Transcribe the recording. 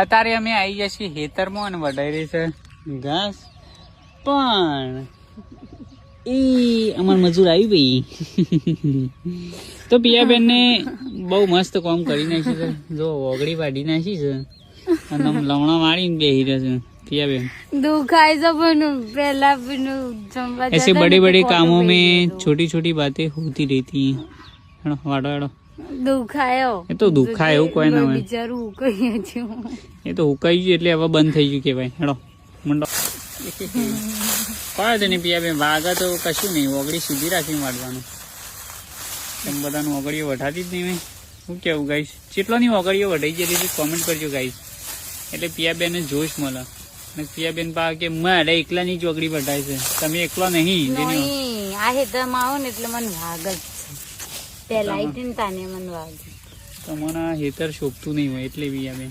અત્યારે અમે આવી ગયા છીએ ખેતરમાં અને વઢાઈ રહી છે ઘાસ, પણ એ અમાર મજૂર આવી ભાઈ તો પિયાબેન ને બહુ મસ્ત કામ કરી નાખી છે. જો ઓગળી વાઢી નાખી છે અને આમ લમણા મારીને બેહી રહ્યા છે પિયાબેન. दुखाई सब पहला ऐसे बड़े बड़े कामों में छोटी छोटी बातें होती रहती हैं. હેડો વાડો હેડો. દુખાયો એ તો દુખાય એવું કોઈ ના હોય, બિચારું ઉકાઈ છે. એ તો હુકાઈ ગયું એટલે હવે બંધ થઈ ગયું કેવાય. હેડો મંડો કોઈ નહીં પિયાબેન, વાગા તો કશું નહીં, ઓગળી સીધી રાખીને વાળવાનું. એમ બધાનું ઓગળીઓ વઢાતી જ નહીં. મેં શું કેવું ગાઈશ, કેટલાની ઓગળીઓ વઢાઈ ગયેલી કોમેન્ટ કરજો ગાઈશ, એટલે પિયાબેન જોશ મળે. અને પિયાબેન પા કે મારે એકલાની જ ઓગળી વઢાય છે, તમે એકલા નહીં. આ હેતરમાં આવો ને એટલે મને વાગ જ છે. પેલા આઈ ને તાને મને વાગ. તમારા હેતર શોભતું નહીં હોય એટલે પિયાબેન